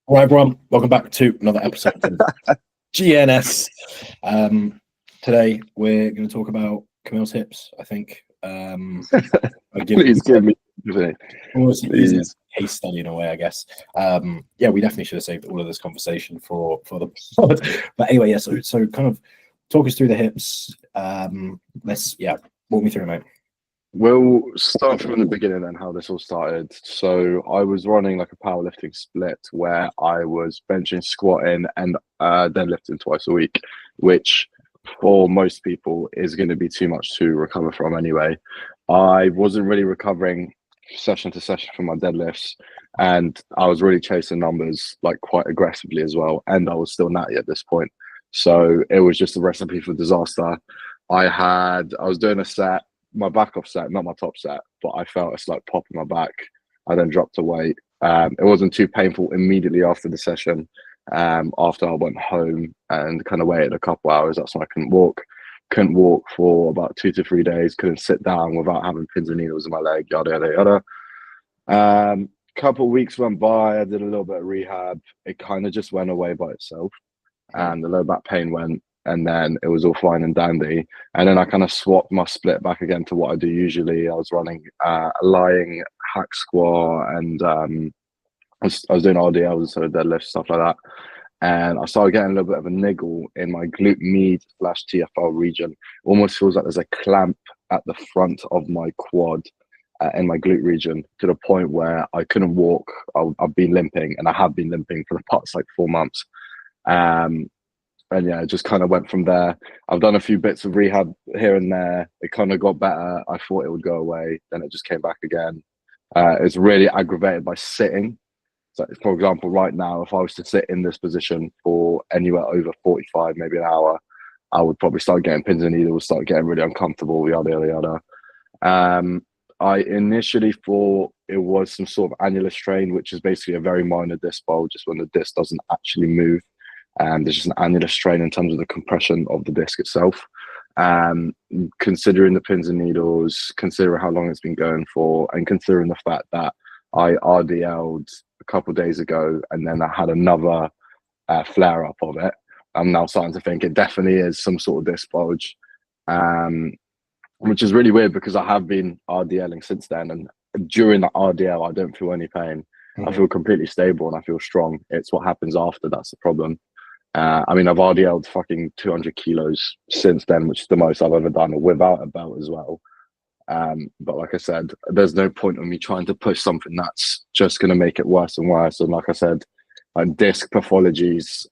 All right, everyone, welcome back to another episode of GNS. Today we're going to talk about Camille's hips, I think. Please give me almost an easy please. case study in a way, I guess. Yeah, we definitely should have saved all of this conversation for the pod. But anyway, yeah, so kind of talk us through the hips. Walk me through it, mate. We'll start from the beginning and how this all started. So I was running like a powerlifting split where I was benching, squatting, and deadlifting twice a week, which for most people is going to be too much to recover from anyway. I wasn't really recovering session to session from my deadlifts, and I was really chasing numbers like quite aggressively as well, and I was still natty at this point. So it was just a recipe for disaster. I was doing a set, my back off set, not my top set, but I felt a slight pop in my back. I then dropped a weight. It wasn't too painful immediately after the session. After I went home and kind of waited a couple hours, that's when I couldn't walk. Couldn't walk for about 2 to 3 days. Couldn't sit down without having pins and needles in my leg. Yada yada yada. Couple of weeks went by. I did a little bit of rehab. It kind of just went away by itself, and the low back pain went. And then it was all fine and dandy. And then I kind of swapped my split back again to what I do usually. I was running a lying hack squat, and I was doing RDLs instead of deadlifts, stuff like that. And I started getting a little bit of a niggle in my glute med / TFL region. Almost feels like there's a clamp at the front of my quad in my glute region, to the point where I couldn't walk. I've been limping, and I have been limping for the past like 4 months. And yeah, it just kind of went from there. I've done a few bits of rehab here and there. It kind of got better. I thought it would go away. Then it just came back again. It's really aggravated by sitting. So, for example, right now, if I was to sit in this position for anywhere over 45, maybe an hour, I would probably start getting pins and needles, start getting really uncomfortable, yada, yada, yada. I initially thought it was some sort of annular strain, which is basically a very minor disc bulge, just when the disc doesn't actually move. There's just an annular strain in terms of the compression of the disc itself. Considering the pins and needles, considering how long it's been going for, and considering the fact that I RDL'd a couple of days ago and then I had another flare up of it, I'm now starting to think it definitely is some sort of disc bulge, which is really weird because I have been RDLing since then. And during the RDL, I don't feel any pain. I feel completely stable and I feel strong. It's what happens after that's the problem. I mean, I've RDL'd fucking 200 kilos since then, which is the most I've ever done without a belt as well. But like I said, there's no point in me trying to push something that's just going to make it worse and worse. And like I said, disc pathologies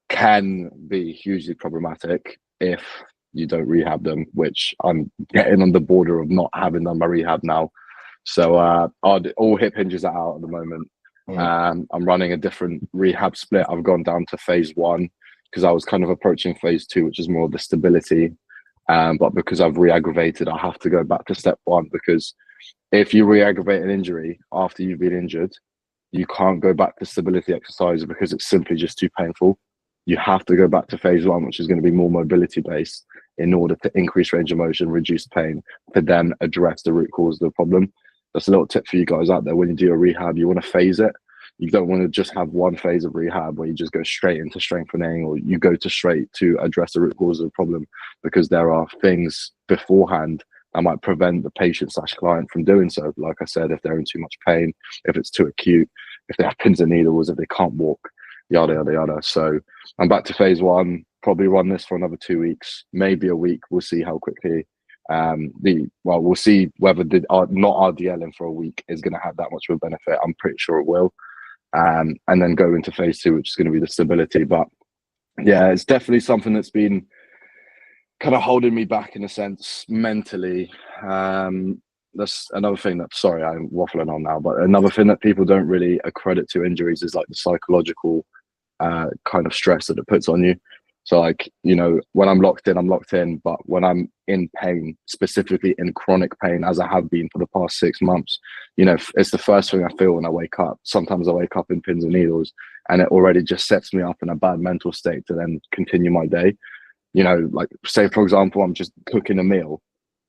can be hugely problematic if you don't rehab them, which I'm getting on the border of not having done my rehab now. So all hip hinges are out at the moment. I'm running a different rehab split. I've gone down to phase 1 because I was kind of approaching phase 2, which is more of the stability. But because I've re-aggravated, I have to go back to step 1, because if you re-aggravate an injury after you've been injured, you can't go back to stability exercise because it's simply just too painful. You have to go back to phase 1, which is going to be more mobility based, in order to increase range of motion, reduce pain, to then address the root cause of the problem. That's a little tip for you guys out there. When you do a rehab, you want to phase it. You don't want to just have one phase of rehab where you just go straight into strengthening, or you go to straight to address the root cause of the problem, because there are things beforehand that might prevent the patient / client from doing so. Like I said, if they're in too much pain, if it's too acute, if they have pins and needles, if they can't walk, yada, yada, yada. So I'm back to phase 1, probably run this for another 2 weeks, maybe a week. We'll see how quickly. We'll see whether not RDLing for a week is going to have that much of a benefit. I'm pretty sure it will. And then go into phase 2, which is going to be the stability. But yeah, it's definitely something that's been kind of holding me back in a sense mentally. That's another thing that, sorry, I'm waffling on now, but another thing that people don't really accredit to injuries is like the psychological kind of stress that it puts on you. So like, you know, when I'm locked in, but when I'm in pain, specifically in chronic pain, as I have been for the past 6 months, you know, it's the first thing I feel when I wake up. Sometimes I wake up in pins and needles, and it already just sets me up in a bad mental state to then continue my day. You know, like say, for example, I'm just cooking a meal.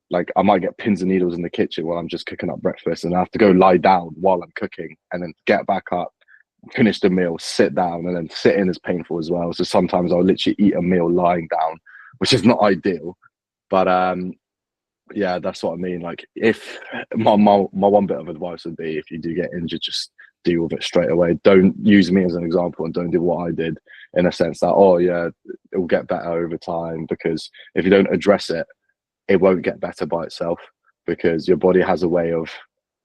Like I might get pins and needles in the kitchen while I'm just cooking up breakfast, and I have to go lie down while I'm cooking and then get back up, finish the meal, sit down, and then sitting is painful as well. So sometimes I'll literally eat a meal lying down, which is not ideal. But yeah, that's what I mean. Like, if my one bit of advice would be, if you do get injured, just deal with it straight away. Don't use me as an example, and don't do what I did, in a sense that, oh yeah, it will get better over time. Because if you don't address it, it won't get better by itself, because your body has a way of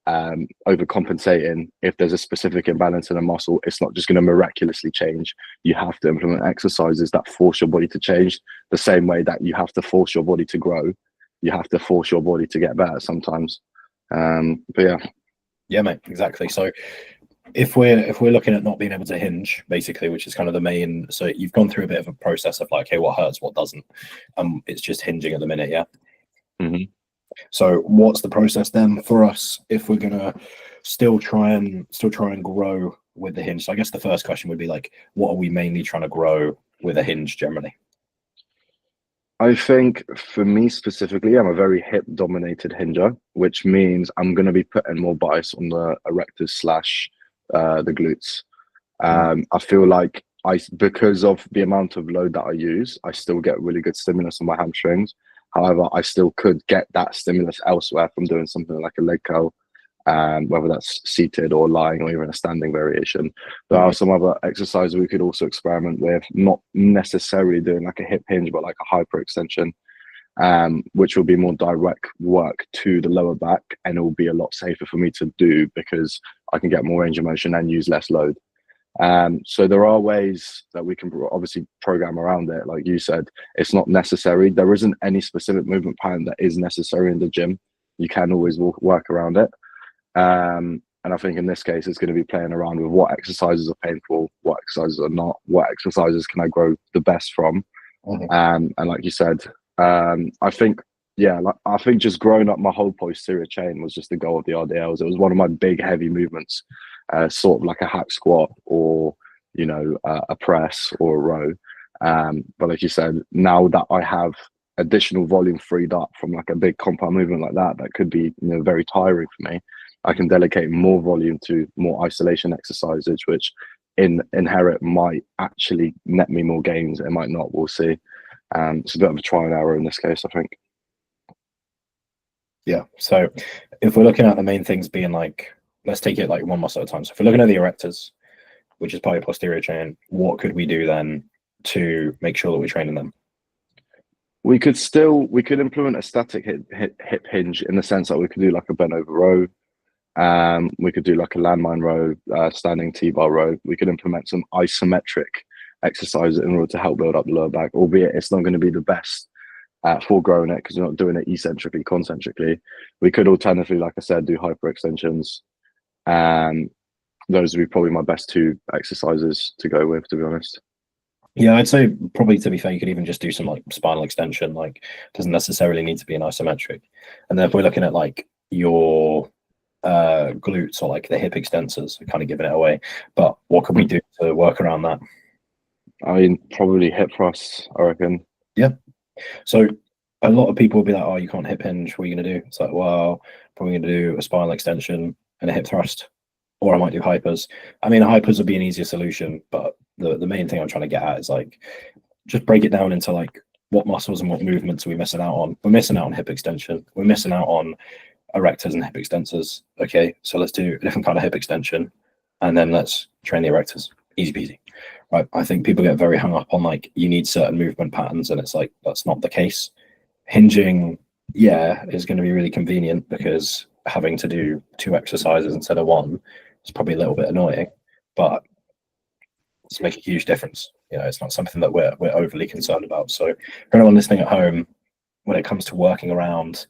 overcompensating. If there's a specific imbalance in a muscle, it's not just going to miraculously change. You have to implement exercises that force your body to change, the same way that you have to force your body to grow. You have to force your body to get better sometimes. But yeah, mate, exactly. So if we're looking at not being able to hinge, basically, which is kind of the main, so you've gone through a bit of a process of like, okay, what hurts, what doesn't. It's just hinging at the minute. Yeah. mm-hmm. So what's the process then for us if we're gonna still try and grow with the hinge? So I guess the first question would be like, what are we mainly trying to grow with a hinge generally? I think for me specifically, I'm a very hip dominated hinger, which means I'm going to be putting more bias on the erectors slash the glutes. I feel like because of the amount of load that I use, I still get really good stimulus on my hamstrings. However, I still could get that stimulus elsewhere from doing something like a leg curl, whether that's seated or lying or even a standing variation. There are some other exercises we could also experiment with, not necessarily doing like a hip hinge, but like a hyperextension, which will be more direct work to the lower back, and it will be a lot safer for me to do because I can get more range of motion and use less load. So there are ways that we can obviously program around it. Like you said, it's not necessary. There isn't any specific movement pattern that is necessary in the gym. You can always work around it. And I think in this case, it's going to be playing around with what exercises are painful, what exercises are not, what exercises can I grow the best from. And like you said, I think, yeah, like, I think just growing up my whole posterior chain was just the goal of the RDLs. It was one of my big heavy movements, sort of like a hack squat or, you know, a press or a row. But like you said, now that I have additional volume freed up from like a big compound movement like that, that could be, you know, very tiring for me. I can delegate more volume to more isolation exercises, which inherit might actually net me more gains. It might not. We'll see. It's a bit of a trial and error in this case, I think. Yeah. So if we're looking at the main things being like, let's take it like one muscle at a time. So if we're looking at the erectors, which is part of your posterior chain, what could we do then to make sure that we're training them? We could implement a static hip hinge in the sense that we could do like a bent over row. We could do like a landmine row, standing T-bar row. We could implement some isometric exercises in order to help build up the lower back, albeit it's not going to be the best for growing it because you're not doing it eccentrically, concentrically. We could alternatively, like I said, do hyperextensions. Those would be probably my best two exercises to go with, to be honest. Yeah, I'd say probably, to be fair, you could even just do some like spinal extension, like doesn't necessarily need to be an isometric. And then if we're looking at like your glutes or like the hip extensors, kind of giving it away, but what can we do to work around that? I mean, probably hip thrusts, I reckon. Yeah. So a lot of people will be like, oh, you can't hip hinge, what are you going to do? It's like, well, probably going to do a spinal extension and a hip thrust, or I might do hypers. I mean, hypers would be an easier solution, but the main thing I'm trying to get at is like, just break it down into like, what muscles and what movements are we missing out on? We're missing out on hip extension. We're missing out on erectors and hip extensors. Okay, so let's do a different kind of hip extension, and then let's train the erectors. Easy peasy. Right? I think people get very hung up on like, you need certain movement patterns, and it's like, that's not the case. Hinging, yeah, is going to be really convenient because having to do 2 exercises instead of 1 is probably a little bit annoying, but it's make a huge difference. You know, it's not something that we're overly concerned about. So for anyone listening at home, when it comes to working around,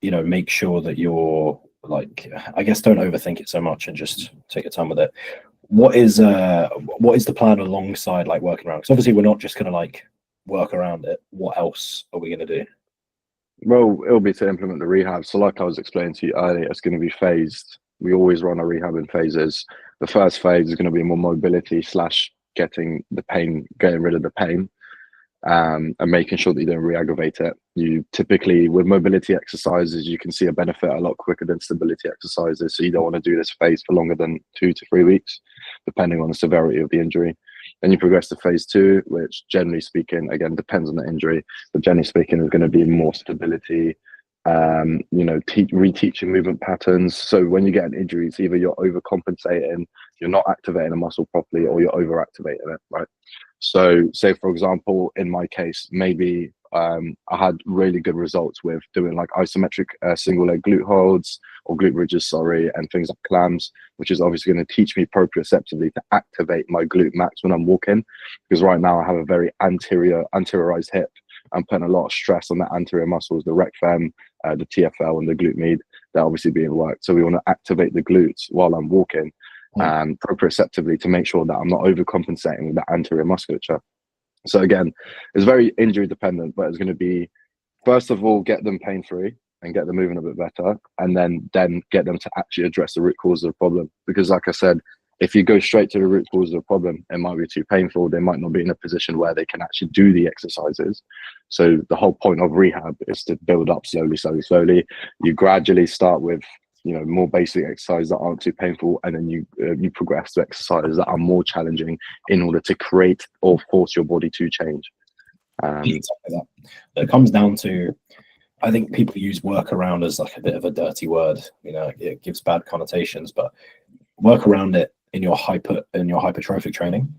you know, make sure that you're like, I guess, don't overthink it so much and just take your time with it. What is the plan alongside like working around? Because obviously we're not just going to like work around it. What else are we going to do? Well, it'll be to implement the rehab. So like I was explaining to you earlier, it's going to be phased. We always run a rehab in phases. The first phase is going to be more mobility slash getting rid of the pain. and making sure that you don't re-aggravate it. You typically, with mobility exercises, you can see a benefit a lot quicker than stability exercises. So you don't want to do this phase for longer than 2 to 3 weeks, depending on the severity of the injury. Then you progress to phase 2, which generally speaking, again, depends on the injury, but generally speaking is going to be more stability, reteaching movement patterns. So when you get an injury, it's either you're overcompensating, you're not activating a muscle properly, or you're overactivating it, right? So say, for example, in my case, maybe I had really good results with doing like isometric single leg glute holds or glute bridges, and things like clams, which is obviously going to teach me proprioceptively to activate my glute max when I'm walking, because right now I have a very anteriorized hip. I'm putting a lot of stress on the anterior muscles, the rec fem, the TFL, and the glute med. They're obviously being worked. So we want to activate the glutes while I'm walking, proprioceptively, to make sure that I'm not overcompensating with the anterior musculature. So again, it's very injury dependent, but it's going to be, first of all, get them pain free and get them moving a bit better, and then get them to actually address the root cause of the problem. Because like I said, if you go straight to the root cause of the problem, it might be too painful. They might not be in a position where they can actually do the exercises. So the whole point of rehab is to build up slowly. You gradually start with, more basic exercises that aren't too painful, and then you progress to exercises that are more challenging in order to create or force your body to change. Exactly that. It comes down to, I think people use workaround as like a bit of a dirty word. It gives bad connotations, but work around it in your hypertrophic training,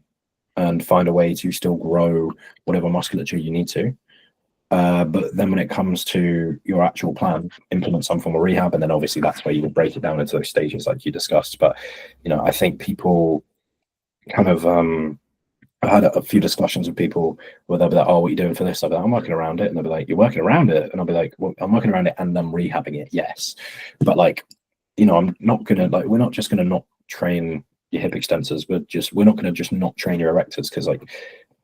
and find a way to still grow whatever musculature you need to. But then when it comes to your actual plan, implement some form of rehab, and then obviously that's where you will break it down into those stages like you discussed. But I think people kind of I had a few discussions with people where they'll be like, "Oh, what are you doing for this?" I'll be like, "I'm working around it," and they'll be like, "You're working around it?" And I'll be like, "Well, I'm working around it and I'm rehabbing it, yes, but like, I'm not gonna, like, we're not just gonna not train your hip extensors. We're not gonna just not train your erectors, because like,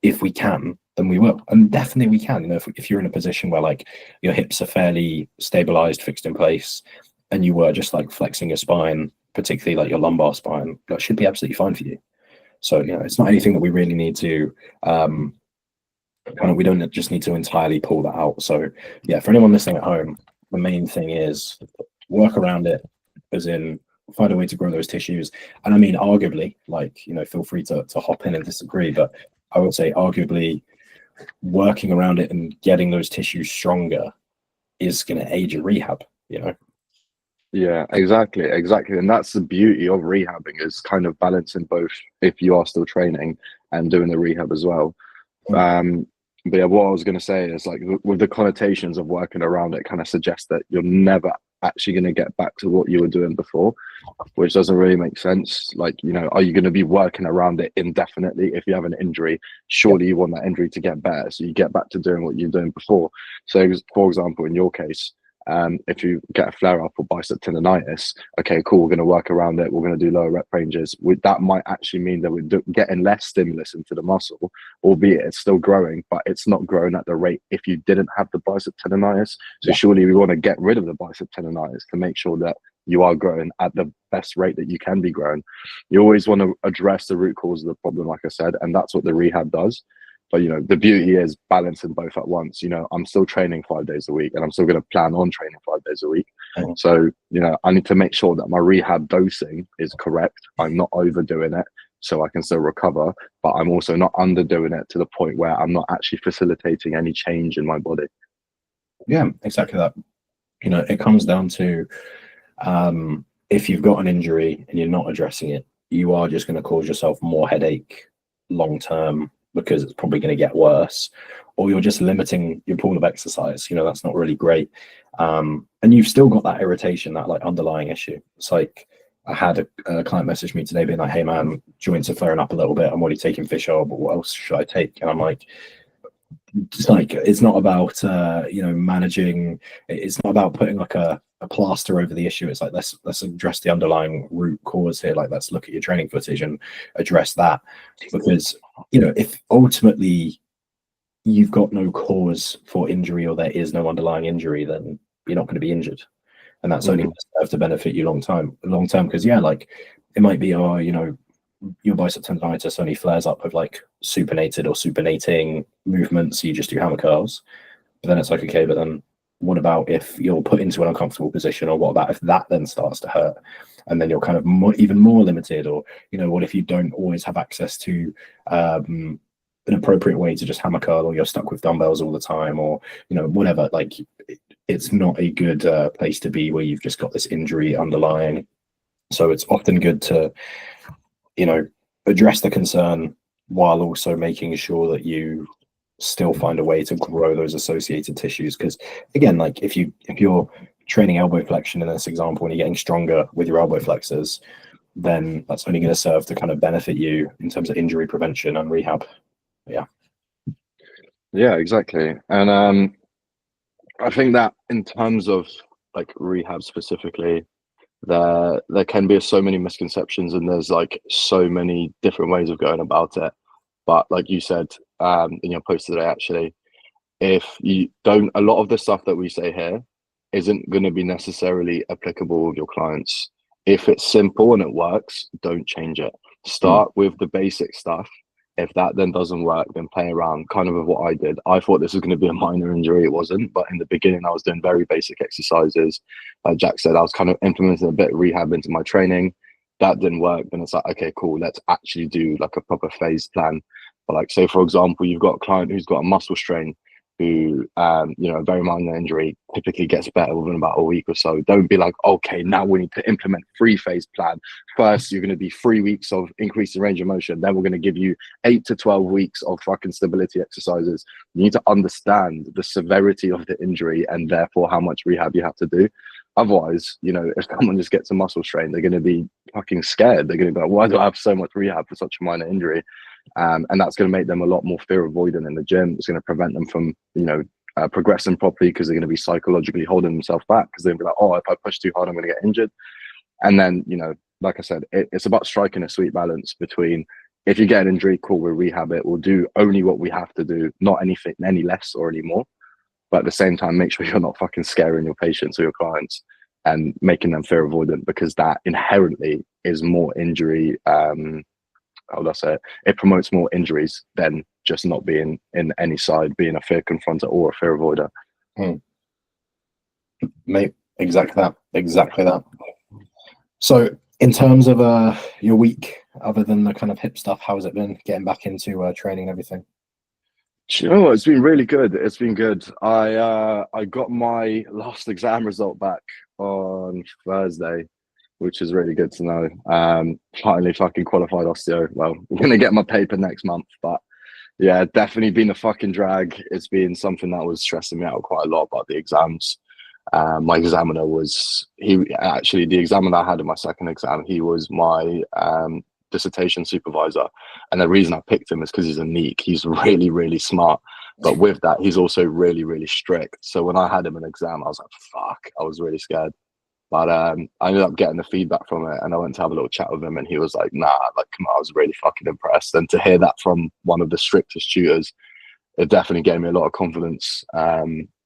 if we can, then we will, and definitely we can. If you're in a position where like your hips are fairly stabilized, fixed in place, and you were just like flexing your spine, particularly like your lumbar spine, that should be absolutely fine for you. So it's not anything that we really need to we don't just need to entirely pull that out. So yeah, for anyone listening at home, the main thing is work around it, as in find a way to grow those tissues. And I mean, arguably, like, feel free to hop in and disagree, but I would say arguably working around it and getting those tissues stronger is going to aid your rehab. Yeah, exactly. And that's the beauty of rehabbing, is kind of balancing both, if you are still training and doing the rehab as well. But yeah, what I was going to say is, like, with the connotations of working around it, kind of suggests that you're never actually going to get back to what you were doing before, which doesn't really make sense. Like, are you going to be working around it indefinitely? If you have an injury, surely you want that injury to get better, so you get back to doing what you're doing before. So for example, in your case, if you get a flare up or bicep tendonitis, okay, cool, we're going to work around it, we're going to do lower rep ranges. That might actually mean that we're getting less stimulus into the muscle, albeit it's still growing, but it's not growing at the rate if you didn't have the bicep tendonitis. So surely we want to get rid of the bicep tendonitis to make sure that you are growing at the best rate that you can be growing. You always want to address the root cause of the problem, like I said, and that's what the rehab does. But the beauty is balancing both at once. I'm still training 5 days a week, and I'm still going to plan on training 5 days a week. So I need to make sure that my rehab dosing is correct. I'm not overdoing it, so I can still recover, but I'm also not underdoing it to the point where I'm not actually facilitating any change in my body. Yeah, exactly that. It comes down to, if you've got an injury and you're not addressing it, you are just going to cause yourself more headache long term, because it's probably going to get worse, or you're just limiting your pool of exercise. That's not really great. And you've still got that irritation, that like underlying issue. It's like, I had a client message me today being like, "Hey man, joints are flaring up a little bit. I'm already taking fish oil, but what else should I take?" And I'm like, it's not about managing. It's not about putting like a plaster over the issue. It's like, let's address the underlying root cause here. Like, let's look at your training footage and address that, because if ultimately you've got no cause for injury, or there is no underlying injury, then you're not going to be injured, and that's only going to serve to benefit you long term. Because like, it might be, your bicep tendonitis only flares up with like supinated or supinating movements, you just do hammer curls. But then it's like, okay, but then what about if you're put into an uncomfortable position, or what about if that then starts to hurt, and then you're kind of even more limited? Or, you know, what if you don't always have access to an appropriate way to just hammer curl, or you're stuck with dumbbells all the time, or, you know, whatever. Like, it's not a good place to be where you've just got this injury underlying. So it's often good to, you know, address the concern while also making sure that you still find a way to grow those associated tissues. Because again, like if you're training elbow flexion in this example and you're getting stronger with your elbow flexors, then that's only going to serve to kind of benefit you in terms of injury prevention and rehab. Yeah, exactly. And I think that in terms of like rehab specifically, there can be so many misconceptions, and there's like so many different ways of going about it. But like you said in your post today, actually, if you don't, a lot of the stuff that we say here isn't going to be necessarily applicable with your clients. If it's simple and it works, don't change it. Start with the basic stuff. If that then doesn't work, then play around, kind of with what I did. I thought this was going to be a minor injury. It wasn't. But in the beginning, I was doing very basic exercises. Like Jack said, I was kind of implementing a bit of rehab into my training. That didn't work. Then it's like, okay, cool. Let's actually do like a proper phase plan. But like, say, for example, you've got a client who's got a muscle strain, who, you know, a very minor injury typically gets better within about a week or so. Don't be like, okay, now we need to implement 3-phase plan. First, you're going to be 3 weeks of increasing range of motion. Then we're going to give you 8 to 12 weeks of fucking stability exercises. You need to understand the severity of the injury and therefore how much rehab you have to do. Otherwise, you know, if someone just gets a muscle strain, they're going to be fucking scared. They're going to be like, why do I have so much rehab for such a minor injury? And that's going to make them a lot more fear avoidant in the gym. It's going to prevent them from, you know, progressing properly, because they're going to be psychologically holding themselves back, because they'll be like, oh, if I push too hard, I'm going to get injured. And then, you know, like I said, it's about striking a sweet balance between, if you get an injury, cool, we'll rehab it. We'll do only what we have to do, not anything, any less or any more. But at the same time, make sure you're not fucking scaring your patients or your clients and making them fear avoidant, because that inherently is more injury. How would I say it? It promotes more injuries than just not being in any side, being a fear confronter or a fear avoider. Mate, exactly that. So in terms of your week, other than the kind of hip stuff, how has it been getting back into training and everything? Do you know what? It's been really good. It's been good. I got my last exam result back on Thursday, which is really good to know. Finally fucking qualified osteo. Well, I'm gonna get my paper next month, but yeah, definitely been a fucking drag. It's been something that was stressing me out quite a lot about the exams. My examiner was the examiner I had in my second exam, he was my dissertation supervisor. And the reason I picked him is because he's a neek. He's really, really smart. But with that, he's also really, really strict. So when I had him an exam, I was like, fuck, I was really scared. But I ended up getting the feedback from it, and I went to have a little chat with him, and he was like, nah, like, come on, I was really fucking impressed. And to hear that from one of the strictest tutors, it definitely gave me a lot of confidence,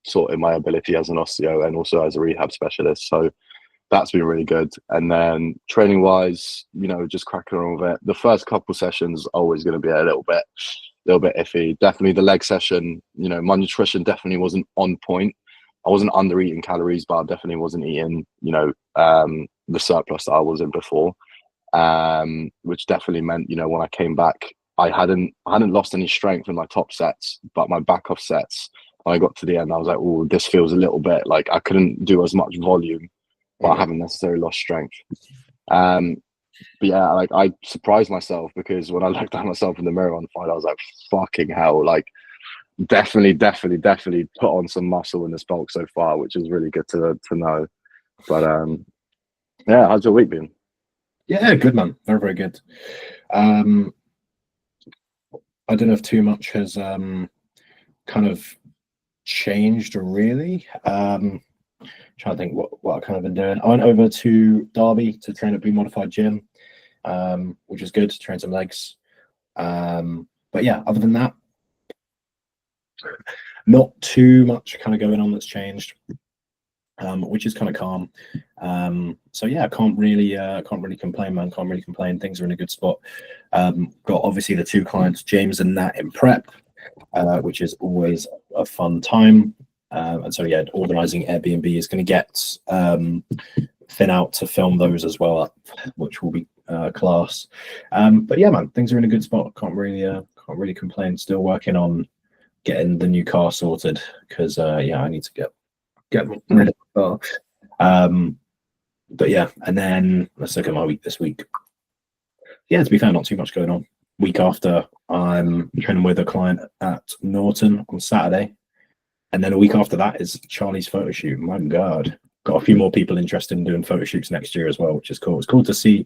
sort of in my ability as an osteo and also as a rehab specialist. So that's been really good. And then training wise, you know, just cracking on with it. The first couple sessions are always going to be a little bit iffy. Definitely the leg session, you know, my nutrition definitely wasn't on point. I wasn't under eating calories, but I definitely wasn't eating, you know, the surplus that I was in before, which definitely meant, you know, when I came back, I hadn't lost any strength in my top sets, but my back off sets, when I got to the end, I was like, oh, this feels a little bit like I couldn't do as much volume, but I haven't necessarily lost strength. But yeah, like I surprised myself, because when I looked at myself in the mirror on the fight, I was like, fucking hell, like definitely put on some muscle in this bulk so far, which is really good to know. But yeah, how's your week been? Yeah, good, man. Very, very good. I don't know if too much has kind of changed really. Trying to think what I've kind of been doing. I went over to Derby to train at Blue Modified Gym, which is good to train some legs. But yeah, other than that, not too much kind of going on that's changed. which is kind of calm. So yeah, can't really complain, man. Can't really complain. Things are in a good spot. Got obviously the two clients, James and Nat, in prep, which is always a fun time. And so yeah, organizing Airbnb is going to get Finn out to film those as well, which will be class. But yeah, man, things are in a good spot. Can't really complain. Still working on getting the new car sorted because yeah, I need to get rid of the car. But yeah, and then let's look at my week this week. Yeah, to be fair, not too much going on. Week after, I'm training with a client at Norton on Saturday, and then a week after that is Charlie's photo shoot. My God, got a few more people interested in doing photo shoots next year as well, which is cool. It's cool to see,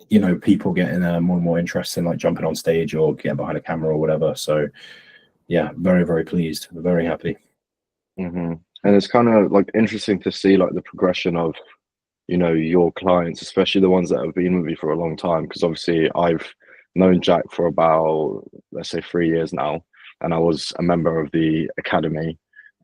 you know, people getting more and more interest in like jumping on stage or getting behind a camera or whatever. So yeah, very, very pleased, very happy. And it's kind of like interesting to see like the progression of, you know, your clients, especially the ones that have been with you for a long time. Because obviously I've known Jack for about, let's say, 3 years now, and I was a member of the academy.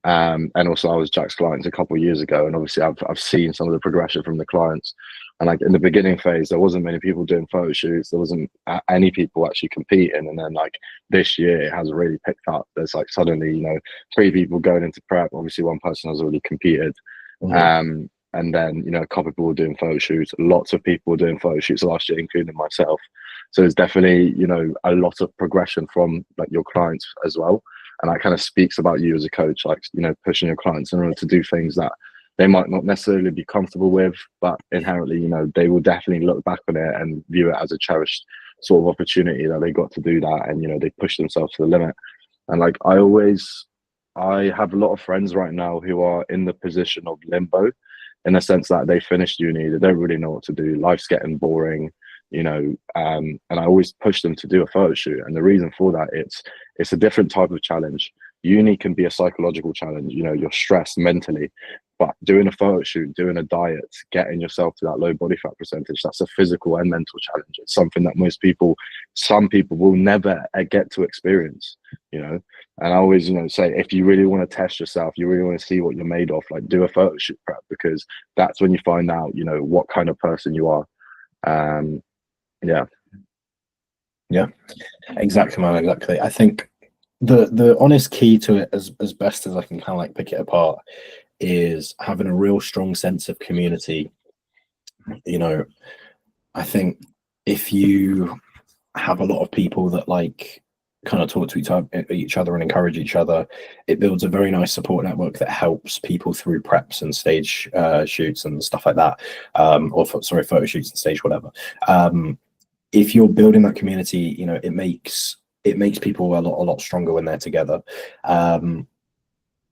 And also I was Jack's clients a couple of years ago, and obviously I've seen some of the progression from the clients. And like in the beginning phase, there wasn't many people doing photo shoots. There wasn't any people actually competing. And then like this year, it has really picked up. There's like suddenly, you know, 3 people going into prep. Obviously, one person has already competed. And then, you know, a couple of people were doing photo shoots. Lots of people were doing photo shoots last year, including myself. So it's definitely, you know, a lot of progression from like your clients as well. And that kind of speaks about you as a coach, like, you know, pushing your clients in order to do things that they might not necessarily be comfortable with, but inherently, you know, they will definitely look back on it and view it as a cherished sort of opportunity that they got to do that. And, you know, they push themselves to the limit. And like, I have a lot of friends right now who are in the position of limbo, in the sense that they finished uni, they don't really know what to do. Life's getting boring, you know, and I always push them to do a photo shoot. And the reason for that, it's a different type of challenge. Uni can be a psychological challenge, you know, you're stressed mentally, but doing a photo shoot, doing a diet, getting yourself to that low body fat percentage, that's a physical and mental challenge. It's something that some people will never get to experience, you know. And I always, you know, say, if you really want to test yourself, you really want to see what you're made of, like do a photo shoot prep, because that's when you find out, you know, what kind of person you are. Yeah, exactly, man. Exactly. I think the honest key to it, as best as I can kind of like pick it apart, is having a real strong sense of community. You know, I think if you have a lot of people that like kind of talk to each other and encourage each other, it builds a very nice support network that helps people through preps and stage shoots and stuff like that, photo shoots and stage whatever. If you're building that community, you know, it makes people a lot stronger when they're together.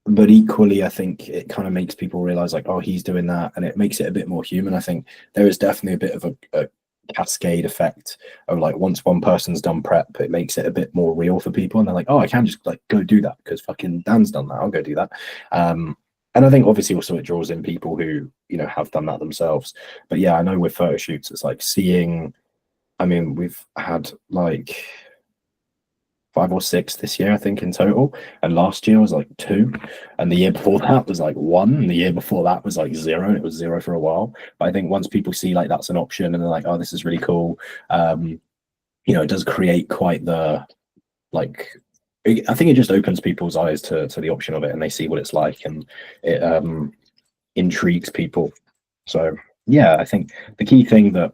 But equally, I think it kind of makes people realize like, oh, he's doing that, and it makes it a bit more human. I think there is definitely a bit of a cascade effect of like, once one person's done prep, it makes it a bit more real for people, and they're like, oh, I can just like go do that because fucking Dan's done that, I'll go do that. And I think obviously also it draws in people who, you know, have done that themselves. But yeah, I know with photo shoots, it's like seeing, I mean, we've had like 5 or 6 this year, I think, in total. And last year was like 2. And the year before that was like 1. And the year before that was like 0. And it was 0 for a while. But I think once people see like that's an option and they're like, oh, this is really cool, you know, it does create quite the, like, I think it just opens people's eyes to the option of it, and they see what it's like, and it intrigues people. So yeah, I think the key thing that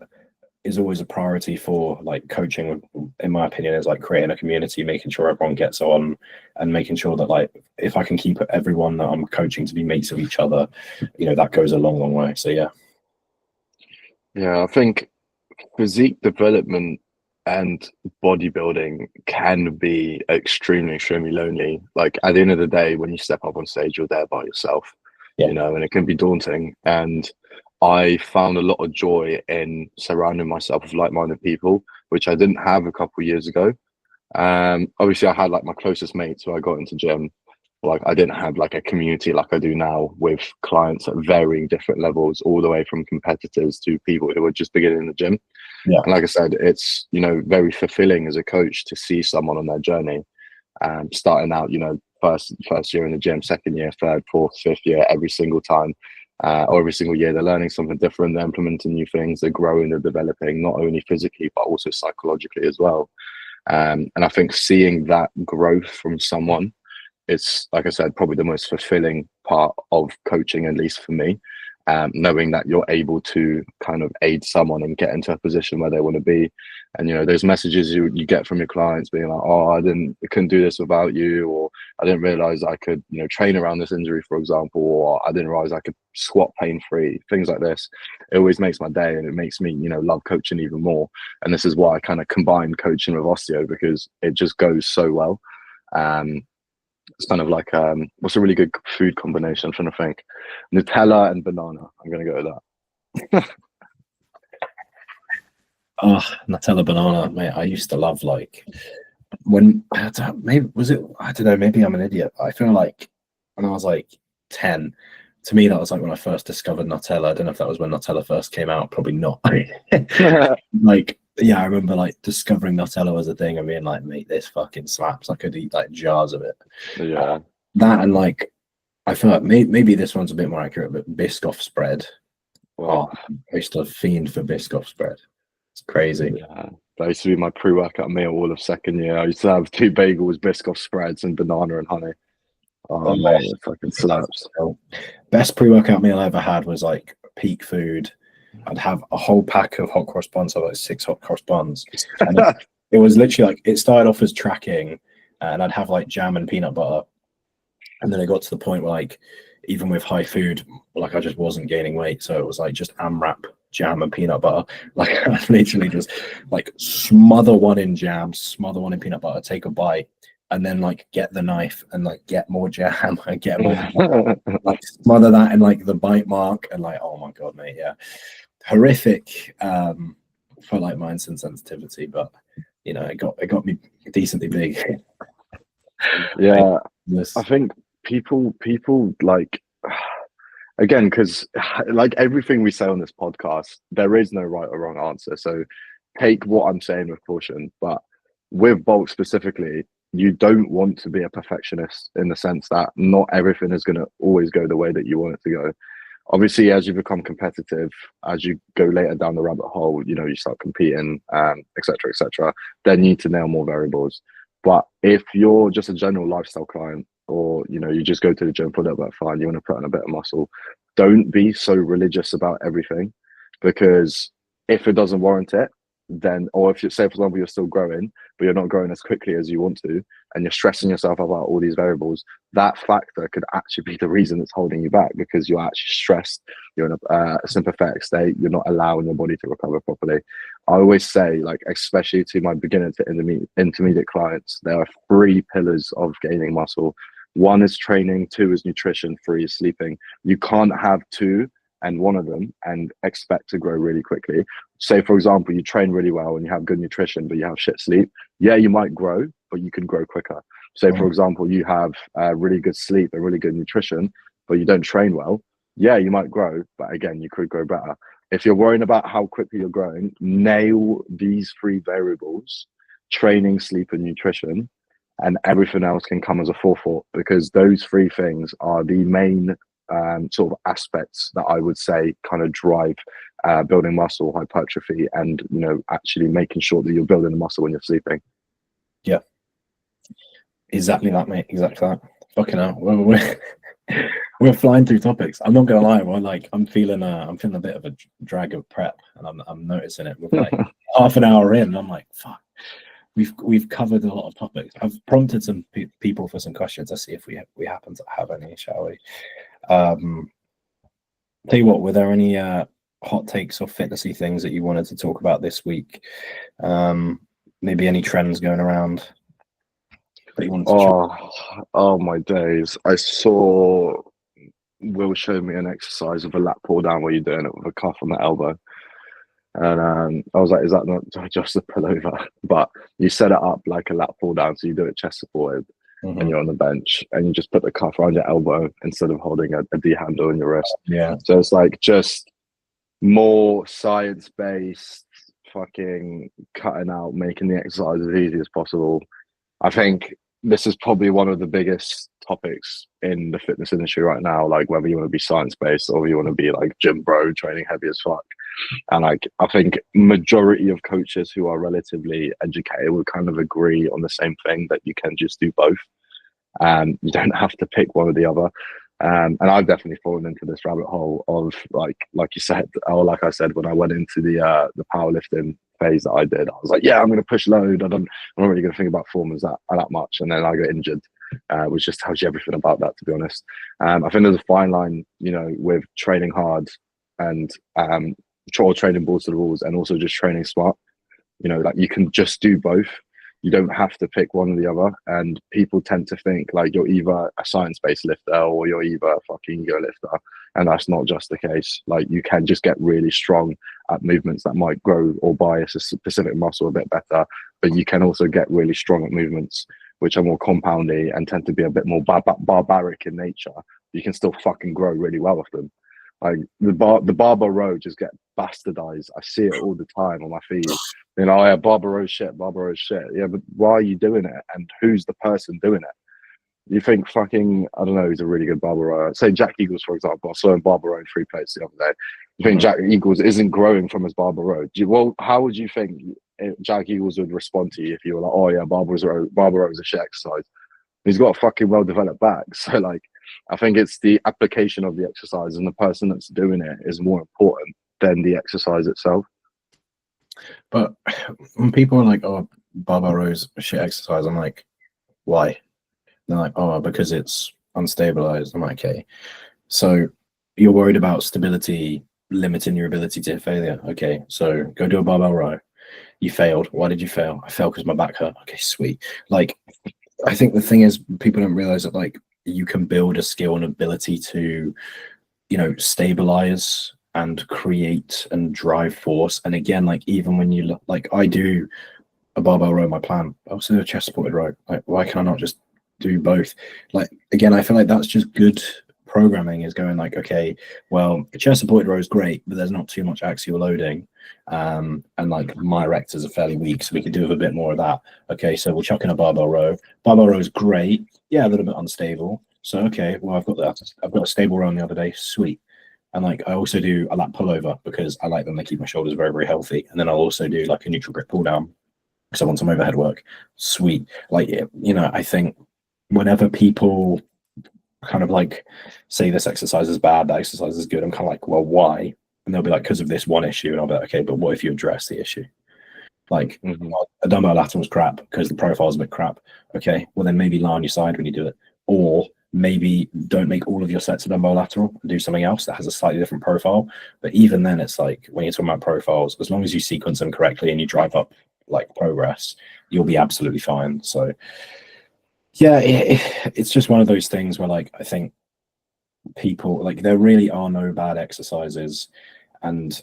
is always a priority for like coaching, in my opinion, is like creating a community, making sure everyone gets on, and making sure that like, if I can keep everyone that I'm coaching to be mates of each other, you know, that goes a long way. So yeah. I think physique development and bodybuilding can be extremely lonely. Like at the end of the day, when you step up on stage, you're there by yourself, you know, and it can be daunting. And I found a lot of joy in surrounding myself with like-minded people, which I didn't have a couple of years ago. Obviously I had like my closest mates who I got into gym. Like I didn't have like a community like I do now, with clients at varying different levels, all the way from competitors to people who are just beginning in the gym. Yeah. And like I said, it's, you know, very fulfilling as a coach to see someone on their journey, starting out, you know, first year in the gym, second year, third, fourth, fifth year, every single time. Or every single year, they're learning something different, they're implementing new things, they're growing, they're developing, not only physically, but also psychologically as well. And I think seeing that growth from someone, it's, like I said, probably the most fulfilling part of coaching, at least for me. Knowing that you're able to kind of aid someone and get into a position where they want to be. And, you know, those messages you get from your clients being like, oh, I couldn't do this without you, or I didn't realize I could, you know, train around this injury, for example, or I didn't realize I could squat pain-free, things like this. It always makes my day, and it makes me, you know, love coaching even more. And this is why I kind of combine coaching with osteo, because it just goes so well. It's kind of like, what's a really good food combination? I'm trying to think. Nutella and banana. I'm going to go with that. Oh, Nutella banana, mate. I used to love, like, when, maybe, was it, I don't know, maybe I'm an idiot. I feel like when I was like 10, to me, that was like when I first discovered Nutella. I don't know if that was when Nutella first came out. Probably not. Like, yeah, I remember like discovering Nutella as a thing and being like, mate, this fucking slaps. I could eat like jars of it. Yeah. That, and like, I feel like maybe this one's a bit more accurate, but Biscoff spread. Well, Oh, I used to fiend for Biscoff spread. It's crazy. yeah. That used to be my pre-workout meal all of second year. I used to have 2 bagels, Biscoff spreads, and banana and honey. Oh, mate, it fucking slaps. Best pre-workout meal I ever had was like peak food. I'd have a whole pack of hot cross buns, so like 6 hot cross buns. And it was literally like, it started off as tracking, and I'd have like jam and peanut butter. And then it got to the point where, like, even with high food, like, I just wasn't gaining weight. So it was like just AMRAP, jam and peanut butter. Like, I literally just like smother one in jam, smother one in peanut butter, take a bite, and then like get the knife and like get more jam and get more, like smother that in like the bite mark, and like, oh my god, mate, yeah, horrific for like my insulin sensitivity, but you know, it got me decently big. Yeah, I think people like, again, because like everything we say on this podcast, there is no right or wrong answer. So take what I'm saying with caution. But with bulk specifically, you don't want to be a perfectionist, in the sense that not everything is going to always go the way that you want it to go. Obviously, as you become competitive, as you go later down the rabbit hole, you know, you start competing, etc., then you need to nail more variables. But if you're just a general lifestyle client, or, you know, you just go to the gym for a little bit of fun, you want to put on a bit of muscle, don't be so religious about everything. Because if it doesn't warrant it, then, or if you say, for example, you're still growing, but you're not growing as quickly as you want to, and you're stressing yourself about all these variables, that factor could actually be the reason it's holding you back, because you're actually stressed, you're in a sympathetic state, you're not allowing your body to recover properly. I always say, like, especially to my beginner to intermediate clients, there are 3 pillars of gaining muscle. 1 is training, 2 is nutrition, 3 is sleeping. You can't have 2 and 1 of them and expect to grow really quickly. Say, for example, you train really well and you have good nutrition, but you have shit sleep. Yeah, you might grow, but you can grow quicker. Say, for example, you have really good sleep and really good nutrition, but you don't train well. Yeah, you might grow, but again, you could grow better. If you're worrying about how quickly you're growing, nail these 3 variables: training, sleep, and nutrition, and everything else can come as a forethought, because those 3 things are the main sort of aspects that I would say kind of drive building muscle, hypertrophy, and, you know, actually making sure that you're building the muscle when you're sleeping. Yeah, exactly that, mate. Exactly that. Fucking hell, we're flying through topics. I'm not gonna lie, I'm feeling a bit of a drag of prep, and I'm noticing it. With like half an hour in, I'm like, fuck. We've covered a lot of topics. I've prompted some people for some questions. Let's see if we happen to have any, shall we? Tell you what, were there any hot takes or fitnessy things that you wanted to talk about this week? Maybe any trends going around that you wanted to oh my days. I saw Will show me an exercise of a lat pull down where you're doing it with a cuff on the elbow. And I was like, is that not just a pullover? But you set it up like a lat pull down, so you do it chest supported, and you're on the bench, and you just put the cuff around your elbow instead of holding a D handle in your wrist. Yeah. So it's like just more science-based, fucking cutting out, making the exercise as easy as possible. I think this is probably one of the biggest topics in the fitness industry right now. Like whether you want to be science based or you want to be like gym bro, training heavy as fuck. And like I think majority of coaches who are relatively educated will kind of agree on the same thing, that you can just do both. You don't have to pick one or the other. And I've definitely fallen into this rabbit hole of like you said, or like I said, when I went into the powerlifting phase that I did, I was like, yeah, I'm going to push load. I'm not really going to think about form as that much. And then I got injured, which just tells you everything about that, to be honest. I think there's a fine line, you know, with training hard and training balls to the walls, and also just training smart. You know, like you can just do both. You don't have to pick one or the other. And people tend to think like you're either a science-based lifter or you're either a fucking ego lifter. And that's not just the case. Like you can just get really strong at movements that might grow or bias a specific muscle a bit better. But you can also get really strong at movements which are more compoundy and tend to be a bit more barbaric in nature. You can still fucking grow really well with them. Like the barbell row just get bastardized. I see it all the time on my feed. You know, yeah, barbell row shit, barbell row shit. Yeah, but why are you doing it? And who's the person doing it? You think fucking, I don't know, he's a really good barbell rower. Say Jack Eagles, for example. I saw him barbell row in 3 plates the other day. You think Jack Eagles isn't growing from his barbell row? Well, how would you think Jack Eagles would respond to you if you were like, oh yeah, barbell row is a shit exercise? He's got a fucking well-developed back. So like, I think it's the application of the exercise, and the person that's doing it is more important than the exercise itself. But when people are like, oh, barbell rows shit exercise, I'm like, why? They're like, oh, because it's unstabilized. I'm like, okay. So you're worried about stability limiting your ability to hit failure. Okay, so go do a barbell row. You failed. Why did you fail? I failed because my back hurt. Okay, sweet. Like, I think the thing is, people don't realize that like you can build a skill and ability to, you know, stabilize and create and drive force. And again, like even when you look, like I do a barbell row in my plan, I also do a chest supported row. Like, why can I not just do both? Like again, I feel like that's just good programming, is going like, okay, well, a chest supported row is great, but there's not too much axial loading. And like my erectors are fairly weak, so we could do with a bit more of that. Okay, so we'll chuck in a barbell row. Barbell row is great, yeah, a little bit unstable. So okay, well, I've got a stable row on the other day, sweet. And like I also do a lat pullover because I like them. They keep my shoulders very, very healthy. And then I'll also do like a neutral grip pull down because I want some overhead work. Sweet. Like, you know, I think whenever people kind of like say this exercise is bad, that exercise is good, I'm kind of like, well, why? And they'll be like, because of this one issue. And I'll be like, okay, but what if you address the issue? Like well, a dumbbell lateral is crap because the profile is a bit crap. Okay, well then maybe lie on your side when you do it, or maybe don't make all of your sets of dumbbell lateral and do something else that has a slightly different profile. But even then, it's like when you're talking about profiles, as long as you sequence them correctly and you drive up like progress, you'll be absolutely fine. So yeah, it's just one of those things where like I think people, like, there really are no bad exercises, and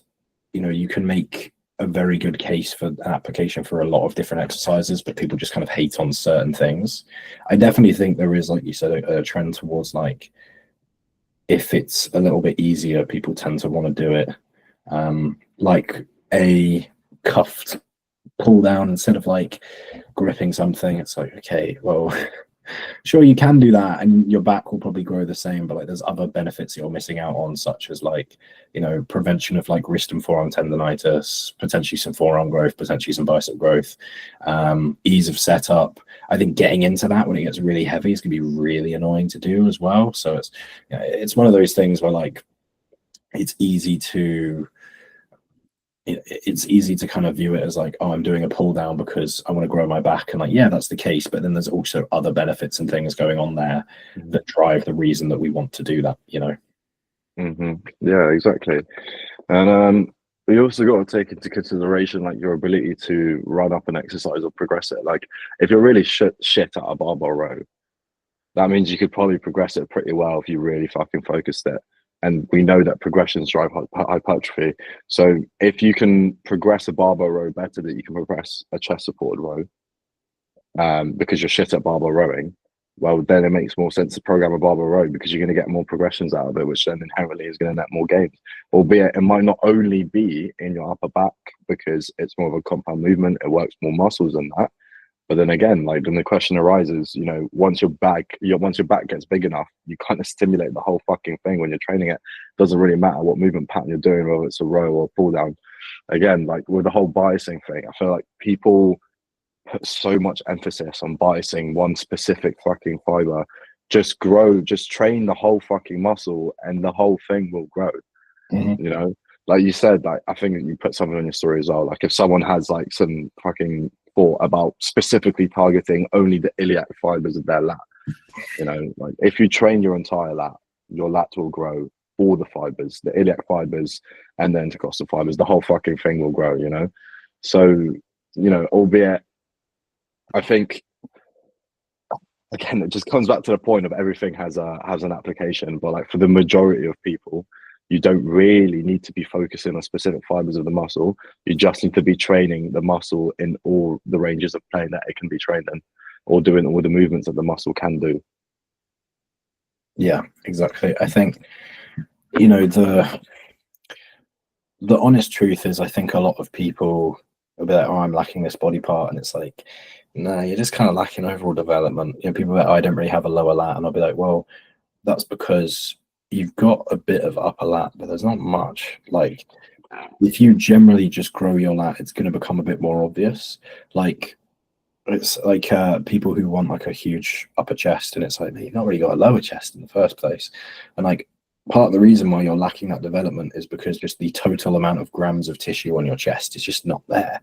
you know, you can make a very good case for an application for a lot of different exercises, but people just kind of hate on certain things. I definitely think there is, like you said, a trend towards like, if it's a little bit easier, people tend to want to do it. Like a cuffed pull down instead of like gripping something. It's like, okay, well, sure, you can do that and your back will probably grow the same, but like there's other benefits you're missing out on, such as like, you know, prevention of like wrist and forearm tendonitis, potentially some forearm growth, potentially some bicep growth, ease of setup. I think getting into that when it gets really heavy is gonna be really annoying to do as well. So it's, you know, it's one of those things where like it's easy to kind of view it as like, oh, I'm doing a pull down because I want to grow my back, and like, yeah, that's the case, but then there's also other benefits and things going on there that drive the reason that we want to do that, you know. Yeah, exactly. And you also got to take into consideration like your ability to run up an exercise or progress it. Like if you're really shit at a barbell row, that means you could probably progress it pretty well if you really fucking focused it. And we know that progressions drive hypertrophy. So if you can progress a barbell row better than you can progress a chest supported row, because you're shit at barbell rowing, well, then it makes more sense to program a barbell row because you're going to get more progressions out of it, which then inherently is going to net more gains. Albeit it might not only be in your upper back because it's more of a compound movement, it works more muscles than that, But then again, like then the question arises, you know, once your back gets big enough, you kind of stimulate the whole fucking thing when you're training it. Doesn't really matter what movement pattern you're doing, whether it's a row or a pull down. Again, like with the whole biasing thing, I feel like people put so much emphasis on biasing one specific fucking fiber. Just grow, just train the whole fucking muscle and the whole thing will grow. Mhm. You know, like you said, like I think you put something on your story as well. Like if someone has like some fucking thought about specifically targeting only the iliac fibers of their lat, you know, like if you train your entire lat, your lat will grow, all the fibers, the iliac fibers and the intercostal fibers, the whole fucking thing will grow, you know. So, you know, albeit I think again it just comes back to the point of everything has an application, but like for the majority of people, you don't really need to be focusing on specific fibers of the muscle. You just need to be training the muscle in all the ranges of plane that it can be trained in, or doing all the movements that the muscle can do. Yeah, exactly. I think, you know, the honest truth is I think a lot of people will be like, oh, I'm lacking this body part, and it's like, no, you're just kind of lacking overall development. You know, people are like, oh, I don't really have a lower lat, and I'll be like, well, that's because you've got a bit of upper lat, but there's not much. Like, if you generally just grow your lat, it's going to become a bit more obvious. Like, it's like people who want like a huge upper chest, and it's like, you've not really got a lower chest in the first place. And like, part of the reason why you're lacking that development is because just the total amount of grams of tissue on your chest is just not there.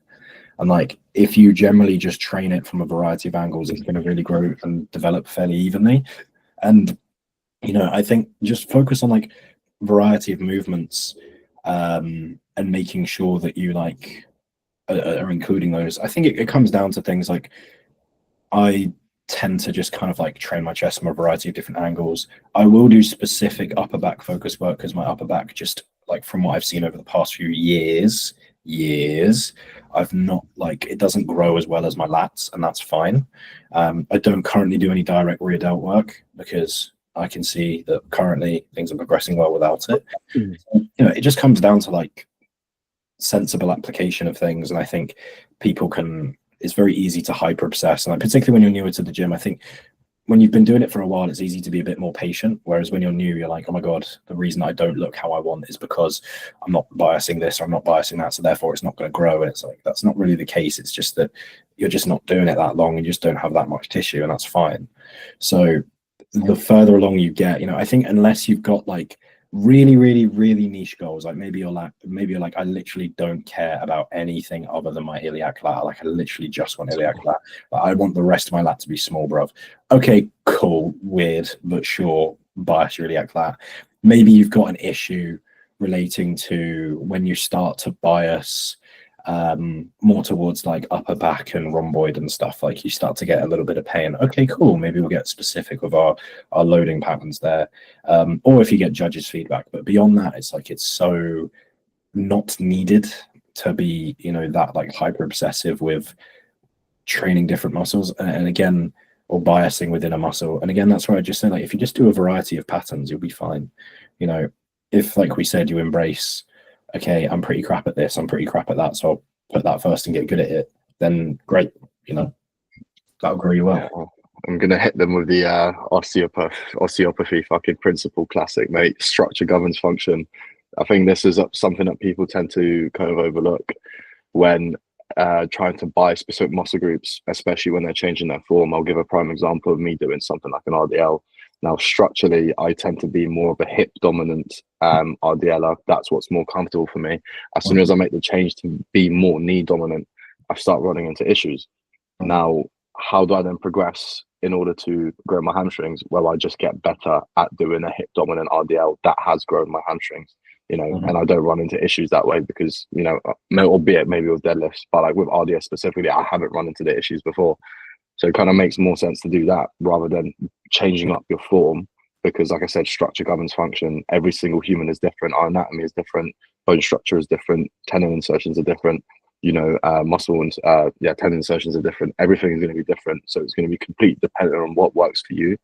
And like, if you generally just train it from a variety of angles, it's going to really grow and develop fairly evenly. And, you know, I think just focus on like variety of movements, and making sure that you like are including those. I think it comes down to things like, I tend to just kind of like train my chest from a variety of different angles. I will do specific upper back focus work because my upper back, just like from what I've seen over the past few years, I've not like, it doesn't grow as well as my lats, and that's fine. I don't currently do any direct rear delt work because I can see that currently things are progressing well without it. Mm. You know, it just comes down to like sensible application of things, and I think people can, it's very easy to hyper obsess, and like, particularly when you're newer to the gym, I think when you've been doing it for a while, it's easy to be a bit more patient, whereas when you're new, you're like, oh my god, the reason I don't look how I want is because I'm not biasing this or I'm not biasing that, so therefore it's not going to grow. And it's like, that's not really the case. It's just that you're just not doing it that long and you just don't have that much tissue, and that's fine. So the further along you get, you know, I think unless you've got like really niche goals, like maybe you're like, I literally don't care about anything other than my iliac lat, like I literally just want iliac lat, like, I want the rest of my lat to be small, bruv. Okay, cool, weird, but sure, bias your iliac lat. Maybe you've got an issue relating to when you start to bias more towards like upper back and rhomboid and stuff, like you start to get a little bit of pain. Okay, cool, maybe we'll get specific with our loading patterns there, or if you get judges feedback. But beyond that, it's like, it's so not needed to be, you know, that like hyper obsessive with training different muscles, and again, or biasing within a muscle. And again, that's where I just say, like, if you just do a variety of patterns, you'll be fine. You know, if, like we said, you embrace, okay, I'm pretty crap at this, I'm pretty crap at that, so I'll put that first and get good at it, then great, you know, that'll grow you well. Yeah, I'm gonna hit them with the osteopathy fucking principle classic, mate. Structure governs function. I think this is something that people tend to kind of overlook when trying to buy specific muscle groups, especially when they're changing their form. I'll give a prime example of me doing something like an RDL. Now, structurally, I tend to be more of a hip dominant RDLer. That's what's more comfortable for me. As soon as I make the change to be more knee dominant, I start running into issues. Now, how do I then progress in order to grow my hamstrings? Well, I just get better at doing a hip dominant RDL that has grown my hamstrings, you know, and I don't run into issues that way because, you know, albeit maybe with deadlifts, but like with RDL specifically, I haven't run into the issues before. So it kind of makes more sense to do that rather than changing up your form, because like I said, structure governs function. Every single human is different. Our anatomy is different. Bone structure is different. Tendon insertions are different. You know, muscle and tendon insertions are different. Everything is going to be different. So it's going to be completely dependent on what works for you.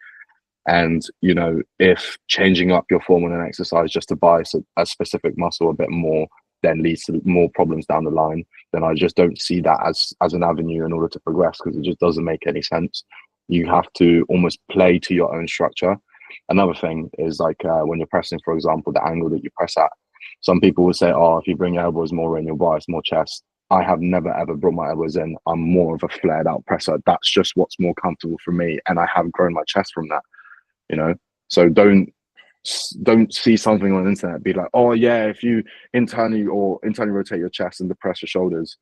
And, you know, if changing up your form on an exercise just to bias a specific muscle a bit more then leads to more problems down the line, then I just don't see that as an avenue in order to progress, because it just doesn't make any sense. You have to almost play to your own structure. Another thing is like when you're pressing, for example, the angle that you press at. Some people will say, oh, if you bring your elbows more in, your bias more chest. I have never ever brought my elbows in. I'm more of a flared out presser. That's just what's more comfortable for me, and I have grown my chest from that. You know, so don't see something on the internet be like, oh yeah, if you internally rotate your chest and depress your shoulders,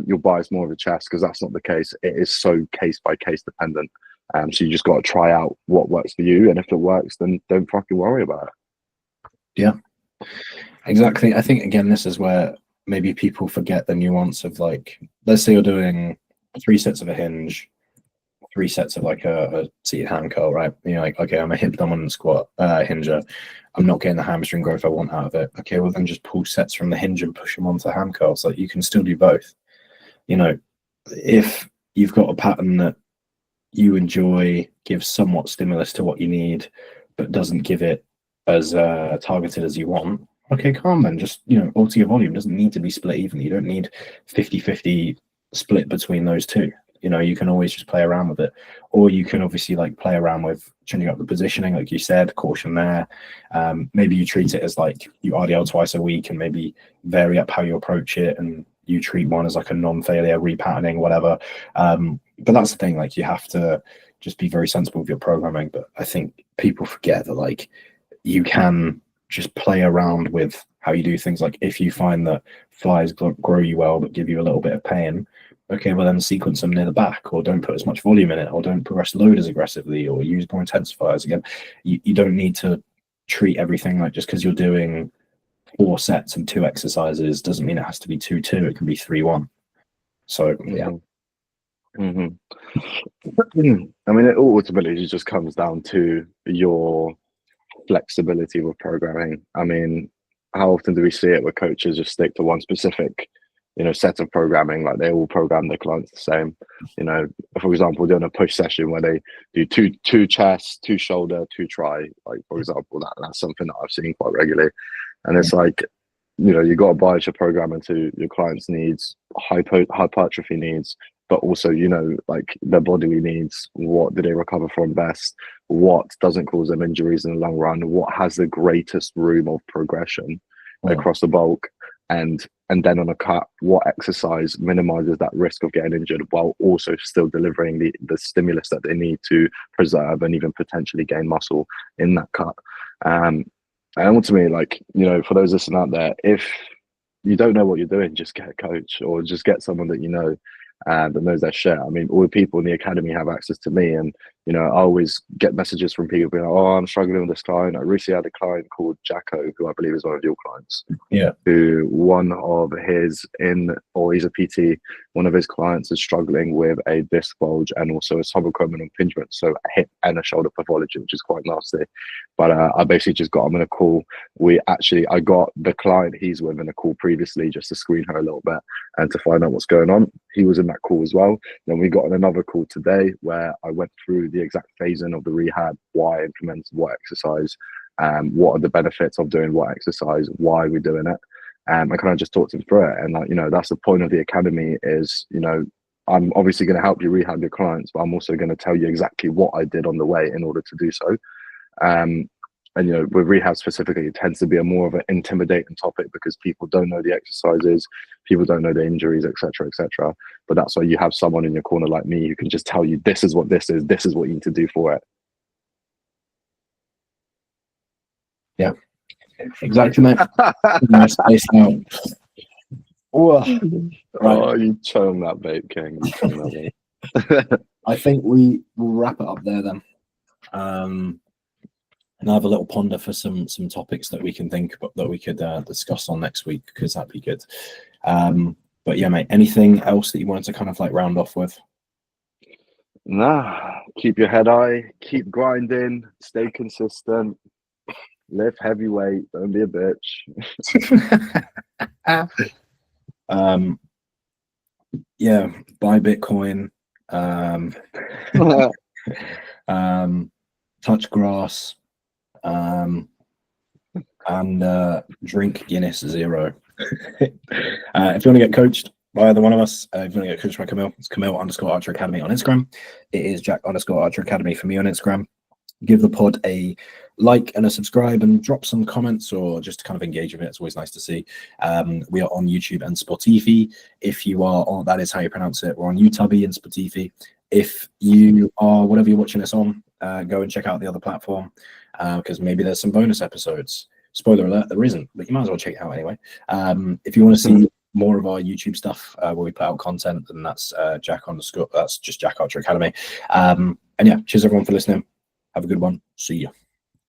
you'll bias more of the chest, because that's not the case. It is so case by case dependent. So you just got to try out what works for you, and if it works, then don't fucking worry about it. Yeah, exactly. I think again, this is where maybe people forget the nuance of, like, let's say you're doing 3 sets of a hinge, 3 sets of like a seated hand curl, right? You're like, okay, I'm a hip dominant squat hinger. I'm not getting the hamstring growth I want out of it. Okay, well then just pull sets from the hinge and push them onto the hand curl, so that you can still do both. You know, if you've got a pattern that you enjoy, gives somewhat stimulus to what you need, but doesn't give it as targeted as you want, okay, calm then. Just, you know, alter your volume. Doesn't need to be split evenly. You don't need 50-50 split between those two. You know, you can always just play around with it, or you can obviously like play around with changing up the positioning, like you said, caution there. Maybe you treat it as like you RDL twice a week, and maybe vary up how you approach it, and you treat one as like a non-failure repatterning, whatever. But that's the thing, like you have to just be very sensible with your programming. But I think people forget that like you can just play around with how you do things. Like if you find that flies grow you well but give you a little bit of pain, okay, well then sequence them near the back, or don't put as much volume in it, or don't progress load as aggressively, or use more intensifiers. Again, you don't need to treat everything like just because you're doing 4 sets and 2 exercises doesn't mean it has to be 2-2. It can be 3-1. So yeah. I mean, it ultimately just comes down to your flexibility with programming. I mean, how often do we see it where coaches just stick to one specific, you know, set of programming? Like they all program their clients the same. You know, for example, doing a push session where they do two chest, 2 shoulder, 2 try. Like for example, that's something that I've seen quite regularly, and it's like, you know, you got to bias your program into your client's needs, hypertrophy needs, but also, you know, like their bodily needs. What do they recover from best? What doesn't cause them injuries in the long run? What has the greatest room of progression across the bulk? And then on a cut, what exercise minimizes that risk of getting injured while also still delivering the stimulus that they need to preserve and even potentially gain muscle in that cut? And ultimately, like, you know, for those listening out there, if you don't know what you're doing, just get a coach, or just get someone that you know that knows their shit. I mean, all the people in the academy have access to me, and you know, I always get messages from people being like, "Oh, I'm struggling with this client." I recently had a client called Jacko, who I believe is one of your clients. Yeah. Who he's a PT. One of his clients is struggling with a disc bulge and also a subacromial impingement, so a hip and a shoulder pathology, which is quite nasty. But I basically just got him in a call. I got the client he's with in a call previously just to screen her a little bit and to find out what's going on. He was in that call as well. Then we got on another call today where I went through the exact phasing of the rehab, why I implemented what exercise, what are the benefits of doing what exercise, why we're doing it. I kind of just talked him through it. And like, you know, that's the point of the academy is, you know, I'm obviously going to help you rehab your clients, but I'm also going to tell you exactly what I did on the way in order to do so. And, you know, with rehab specifically, it tends to be a more of an intimidating topic because people don't know the exercises, people don't know the injuries, etc., etc. But that's why you have someone in your corner like me who can just tell you, this is what this is what you need to do for it. Yeah, exactly, mate. Nice space now. Right. Oh, you churn that vape, King. You churn that vape. I think we will wrap it up there then. And I have a little ponder for some topics that we can think about that we could discuss on next week, because that'd be good. But yeah, mate, anything else that you wanted to kind of like round off with? Nah, keep your head high, keep grinding, stay consistent, lift heavyweight, don't be a bitch. Yeah, buy Bitcoin, touch grass, and drink Guinness 0. If you want to get coached by either one of us, if you want to get coached by Camille, it's Camille_Archer Academy on Instagram. It is Jack_Archer Academy for me on Instagram. Give the pod a like and a subscribe and drop some comments or just kind of engage with it. It's always nice to see. We are on YouTube and Spotify. If you are on, that is how you pronounce it. We're on YouTube and Spotify. If you are, whatever you're watching this on, go and check out the other platform because maybe there's some bonus episodes. Spoiler alert, there isn't, but you might as well check it out anyway. If you want to see more of our YouTube stuff where we put out content, then that's that's just Jack Archer Academy. And yeah, cheers everyone for listening. Have a good one. See you.